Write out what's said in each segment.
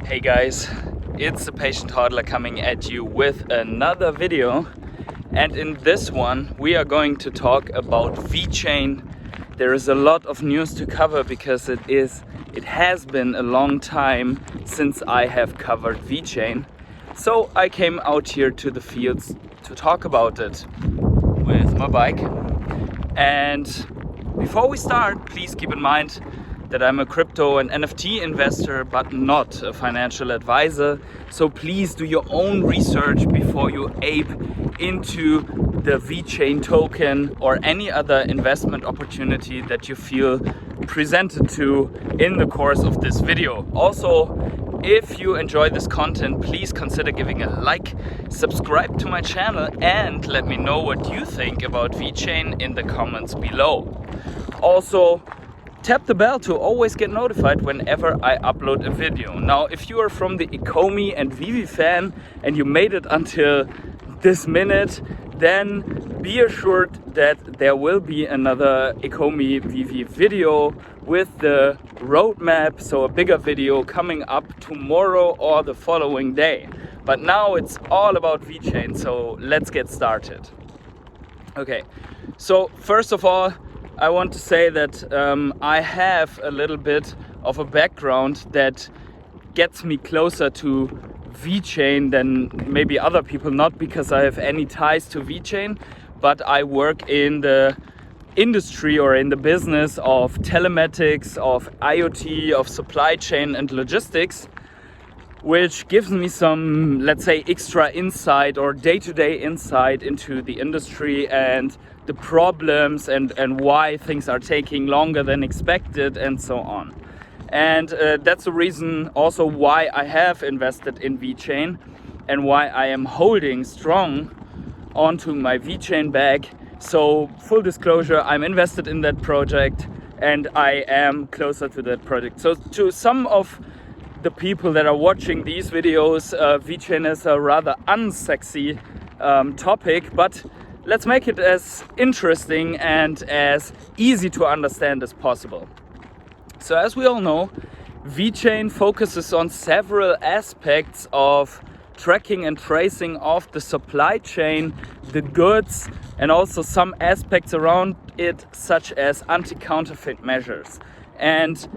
Hey guys, it's the patient hodler coming at you with another video, and in this one we are going to talk about Vechain. There is a lot of news to cover because it has been a long time since I have covered Vechain. So I came out here to the fields to talk about it with my bike. And before we start, please keep in mind that I'm a crypto and NFT investor, but not a financial advisor. So please do your own research before you ape into the Vechain token or any other investment opportunity that you feel presented to in the course of this video. Also, if you enjoy this content, please consider giving a like, subscribe to my channel, and let me know what you think about Vechain in the comments below. Also, tap the bell to always get notified whenever I upload a video. Now, if you are from the Ecomi and Vivi fan and you made it until this minute, then be assured that there will be another Ecomi Vivi video with the roadmap, so a bigger video coming up tomorrow or the following day. But now it's all about Vechain, so let's get started. Okay, so first of all, I want to say that I have a little bit of a background that gets me closer to Vechain than maybe other people, not because I have any ties to Vechain, but I work in the industry or in the business of telematics, of IoT, of supply chain and logistics, which gives me some, let's say, extra insight or day-to-day insight into the industry and the problems and why things are taking longer than expected and so on. And that's the reason also why I have invested in Vechain and why I am holding strong onto my Vechain bag. So full disclosure, I'm invested in that project and I am closer to that project. So to some of the people that are watching these videos, Vechain is a rather unsexy topic, but let's make it as interesting and as easy to understand as possible. So as we all know, Vechain focuses on several aspects of tracking and tracing of the supply chain, the goods, and also some aspects around it, such as anti-counterfeit measures. And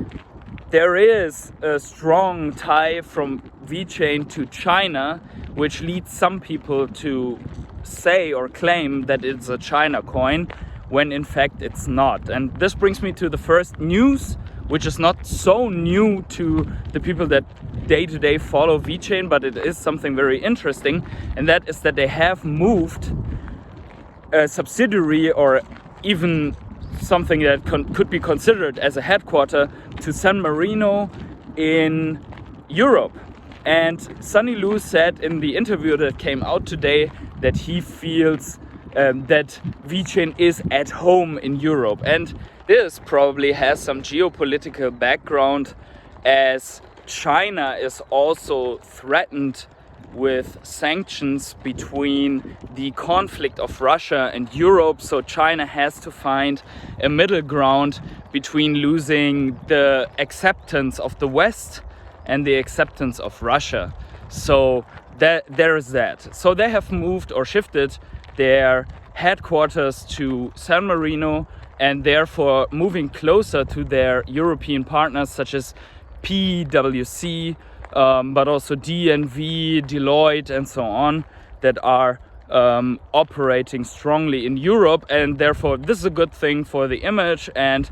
there is a strong tie from Vechain to China, which leads some people to say or claim that it's a China coin, when in fact it's not. And this brings me to the first news, which is not so new to the people that day-to-day follow Vechain, but it is something very interesting, and that is that they have moved a subsidiary or even something that could be considered as a headquarter to San Marino in Europe. And Sunny Lu said in the interview that came out today that he feels that Vechain is at home in Europe. And this probably has some geopolitical background, as China is also threatened with sanctions between the conflict of Russia and Europe. So China has to find a middle ground between losing the acceptance of the West and the acceptance of Russia. So there is that. So they have moved or shifted their headquarters to San Marino, and therefore moving closer to their European partners such as PwC, but also DNV, Deloitte, and so on, that are operating strongly in Europe. And therefore this is a good thing for the image, and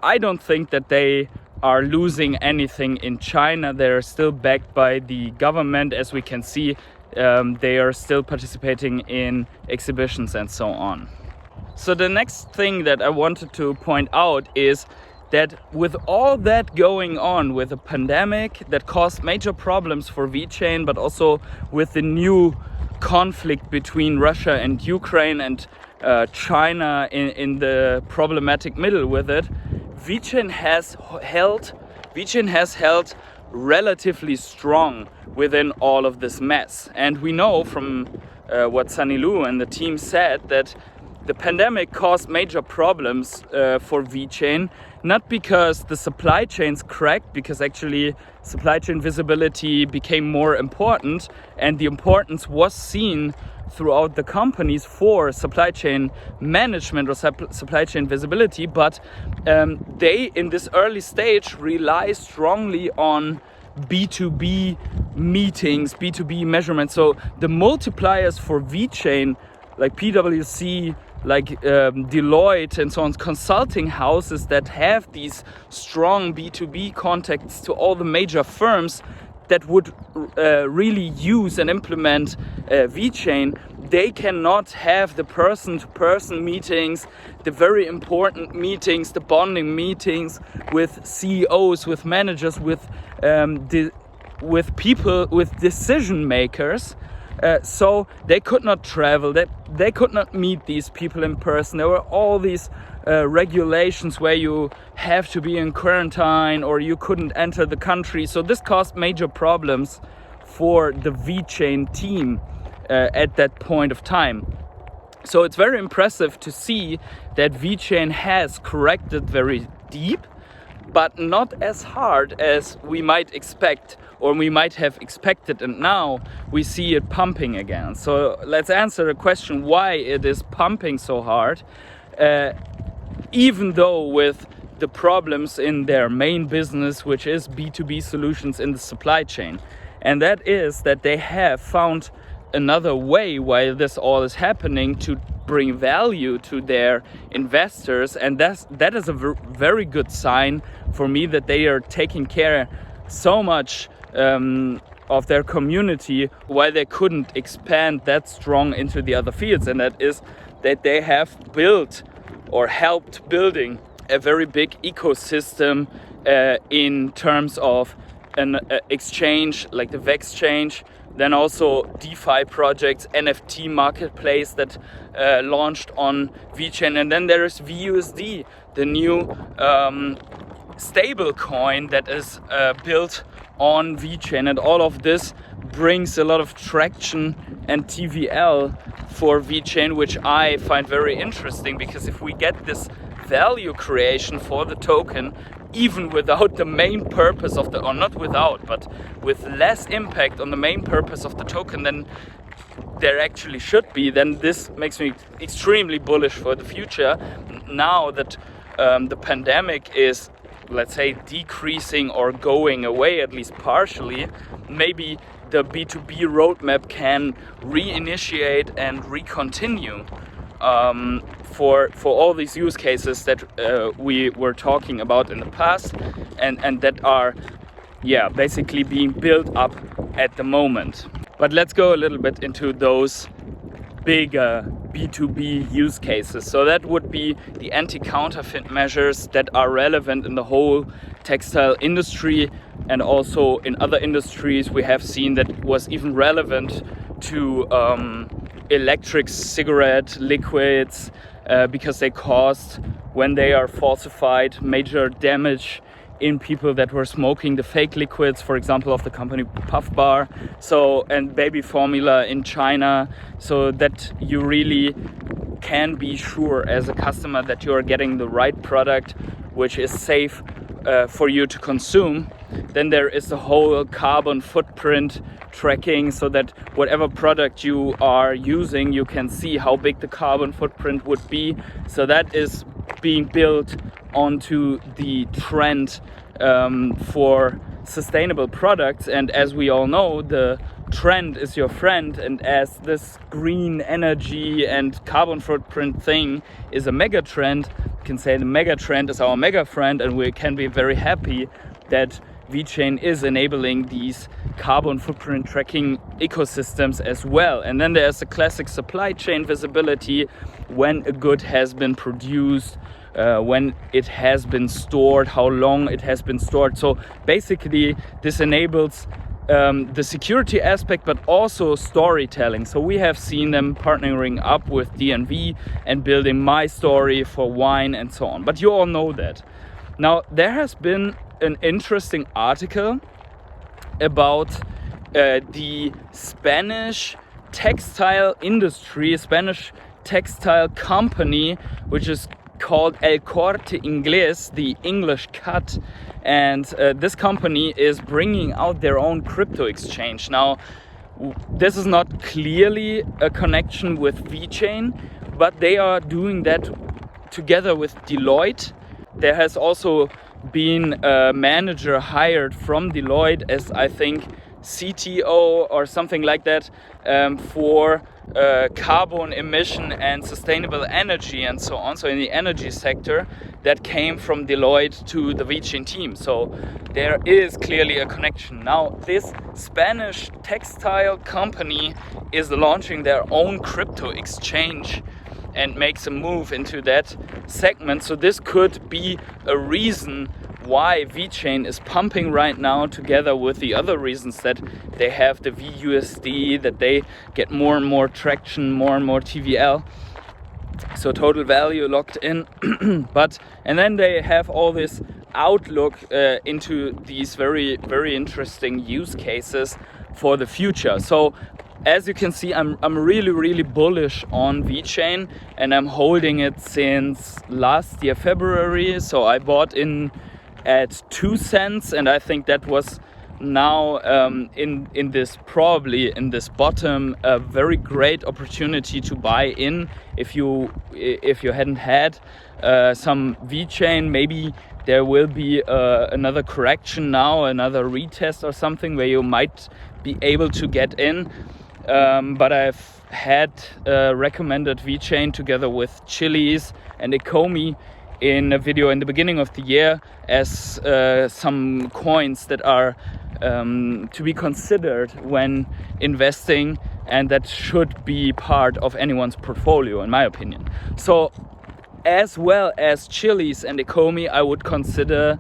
I don't think that they are losing anything in China. They're still backed by the government, as we can see. They are still participating in exhibitions and so on. So the next thing that I wanted to point out is that with all that going on, with a pandemic that caused major problems for Vechain, but also with the new conflict between Russia and Ukraine and China in the problematic middle with it, Vechain has held relatively strong within all of this mess. And we know from what Sunny Lu and the team said that the pandemic caused major problems for Vechain, not because the supply chains cracked, because actually supply chain visibility became more important, and the importance was seen throughout the companies for supply chain management or supply chain visibility, but they in this early stage rely strongly on B2B meetings, B2B measurements. So the multipliers for Vechain, like PwC, like Deloitte and so on, consulting houses that have these strong B2B contacts to all the major firms that would really use and implement Vechain, they cannot have the person-to-person meetings, the very important meetings, the bonding meetings with CEOs, with managers, with people, with decision makers. So they could not travel, they could not meet these people in person. There were all these regulations where you have to be in quarantine or you couldn't enter the country. So this caused major problems for the Vechain team at that point of time. So it's very impressive to see that Vechain has corrected very deep, but not as hard as we might expect or we might have expected, and now we see it pumping again. So let's answer the question why it is pumping so hard, even though with the problems in their main business, which is B2B solutions in the supply chain. And that is that they have found another way while this all is happening to bring value to their investors, and that is a very good sign for me that they are taking care so much of their community while they couldn't expand that strong into the other fields, and that is that they have built or helped building a very big ecosystem in terms of an exchange like the Vexchange, then also DeFi projects, NFT marketplace that launched on Vechain, and then there is VeUSD, the new stable coin that is built on Vechain, and all of this brings a lot of traction and TVL for Vechain, which I find very interesting, because if we get this value creation for the token, even without the main purpose of the, or not without, but with less impact on the main purpose of the token than there actually should be, then this makes me extremely bullish for the future. Now that the pandemic is, let's say, decreasing or going away, at least partially, maybe the B2B roadmap can reinitiate and recontinue for all these use cases that we were talking about in the past, and that are basically being built up at the moment. But let's go a little bit into those bigger B2B use cases. So that would be the anti-counterfeit measures that are relevant in the whole textile industry, and also in other industries we have seen that was even relevant to electric cigarette liquids, because they caused, when they are falsified, major damage in people that were smoking the fake liquids, for example, of the company Puff Bar, so, and baby formula in China, so that you really can be sure as a customer that you are getting the right product which is safe for you to consume. Then there is the whole carbon footprint tracking, so that whatever product you are using, you can see how big the carbon footprint would be. So that is being built onto the trend for sustainable products. And as we all know, the trend is your friend, and as this green energy and carbon footprint thing is a mega trend, you can say the mega trend is our mega friend, and we can be very happy that Vechain is enabling these carbon footprint tracking ecosystems as well. And then there's the classic supply chain visibility, when a good has been produced, when it has been stored, how long it has been stored. So basically this enables the security aspect, but also storytelling. So we have seen them partnering up with DNV and building My Story for wine and so on. But you all know that. Now there has been an interesting article about the Spanish textile industry, Spanish textile company, which is called El Corte Inglés, the English cut, and this company is bringing out their own crypto exchange. Now, this is not clearly a connection with Vechain, but they are doing that together with Deloitte. There has also been a manager hired from Deloitte as, I think, CTO or something like that, for carbon emission and sustainable energy and so on. So in the energy sector, that came from Deloitte to the Vechain team. So there is clearly a connection. Now, this Spanish textile company is launching their own crypto exchange and makes a move into that segment. So this could be a reason why Vechain is pumping right now, together with the other reasons that they have the VeUSD, that they get more and more traction, more and more TVL. So total value locked in. And then they have all this outlook into these very, very interesting use cases for the future. So as you can see, I'm really, really bullish on Vechain, and I'm holding it since last year, February. So I bought in at 2 cents, and I think that was now in this bottom a very great opportunity to buy in if you hadn't had some Vechain. Maybe there will be another correction now, another retest or something where you might be able to get in, but I've had recommended Vechain together with Chili's and Ecomi in a video in the beginning of the year as some coins that are to be considered when investing, and that should be part of anyone's portfolio, in my opinion. So as well as Chili's and Ecomi, I would consider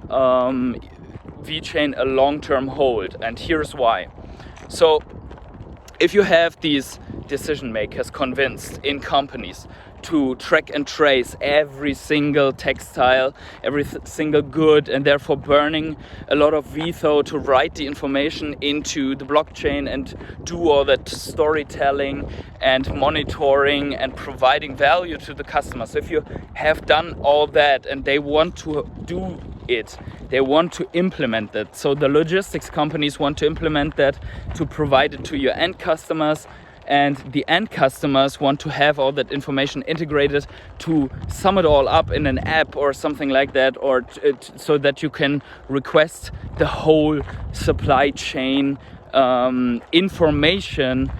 Vechain a long-term hold, and here's why. So if you have these decision makers convinced in companies to track and trace every single textile, every single good, and therefore burning a lot of VTHO to write the information into the blockchain and do all that storytelling and monitoring and providing value to the customers. So if you have done all that and they want to do it, they want to implement that. So the logistics companies want to implement that to provide it to your end customers, and the end customers want to have all that information integrated to sum it all up in an app or something like that, or so that you can request the whole supply chain information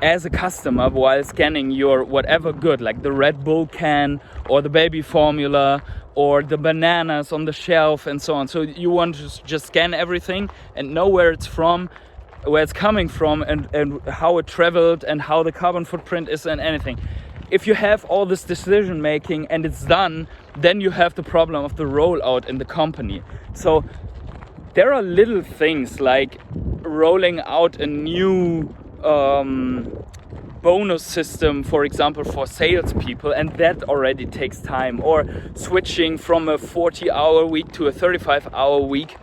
as a customer while scanning your whatever good, like the Red Bull can or the baby formula or the bananas on the shelf and so on. So you want to just scan everything and know where it's from, where it's coming from, and how it traveled and how the carbon footprint is and anything. If you have all this decision making and it's done, then you have the problem of the rollout in the company. So there are little things like rolling out a new bonus system, for example, for salespeople, and that already takes time, or switching from a 40-hour week to a 35-hour week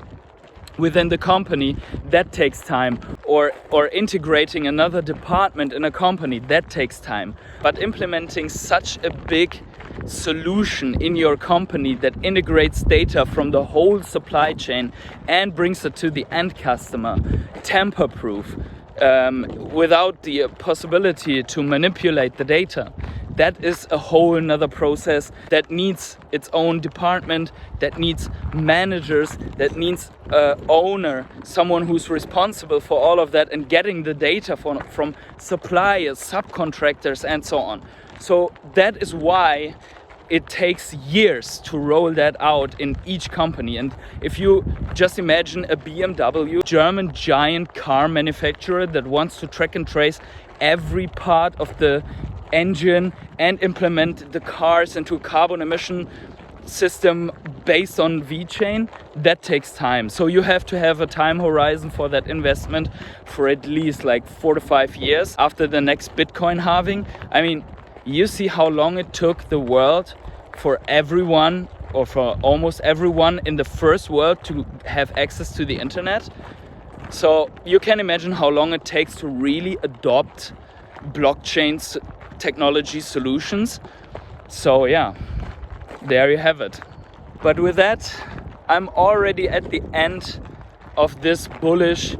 within the company, that takes time, or integrating another department in a company, that takes time. But implementing such a big solution in your company that integrates data from the whole supply chain and brings it to the end customer, tamper-proof, without the possibility to manipulate the data, that is a whole another process that needs its own department, that needs managers, that needs an owner, someone who's responsible for all of that and getting the data from suppliers, subcontractors, and so on. So that is why it takes years to roll that out in each company. And if you just imagine a BMW, German giant car manufacturer that wants to track and trace every part of the engine and implement the cars into a carbon emission system based on Vechain, that takes time. So you have to have a time horizon for that investment for at least like 4 to 5 years after the next Bitcoin halving. I mean, you see how long it took the world for everyone, or for almost everyone in the first world, to have access to the internet. So you can imagine how long it takes to really adopt blockchain technology solutions. So yeah, there you have it. But with that, I'm already at the end of this bullish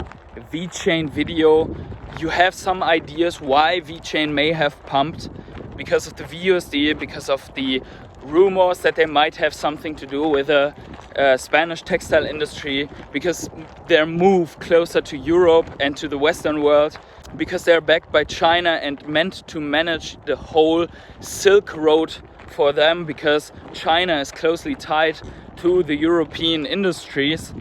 VeChain video. You have some ideas why VeChain may have pumped, because of the VUSD, because of the rumors that they might have something to do with the Spanish textile industry, because their move closer to Europe and to the Western world, because they're backed by China and meant to manage the whole Silk Road for them, because China is closely tied to the European industries.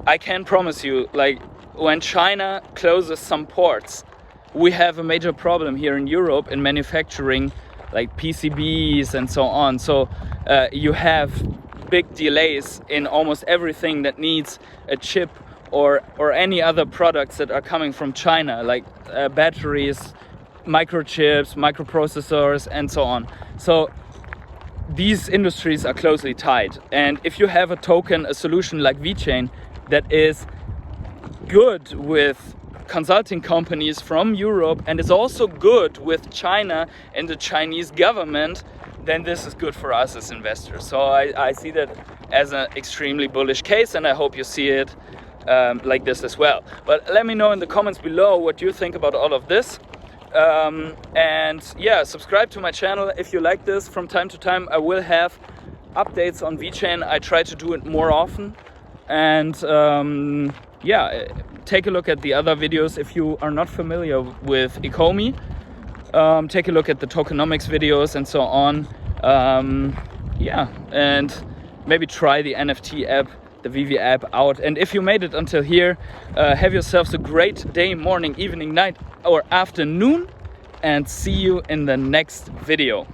I can promise you, like, when China closes some ports, we have a major problem here in Europe in manufacturing, like PCBs and so on. So you have big delays in almost everything that needs a chip or any other products that are coming from China, like batteries, microchips, microprocessors, and so on. So these industries are closely tied. And if you have a token, a solution like VeChain that is good with consulting companies from Europe and is also good with China and the Chinese government, then this is good for us as investors. So I see that as an extremely bullish case, and I hope you see it like this as well. But let me know in the comments below what you think about all of this. And yeah, subscribe to my channel if you like this. From time to time I will have updates on VeChain. I try to do it more often. And yeah, take a look at the other videos if you are not familiar with Ecomi. Take a look at the tokenomics videos and so on. Yeah, and maybe try the NFT app, the VV app out. And if you made it until here, have yourselves a great day, morning, evening, night or afternoon, and see you in the next video.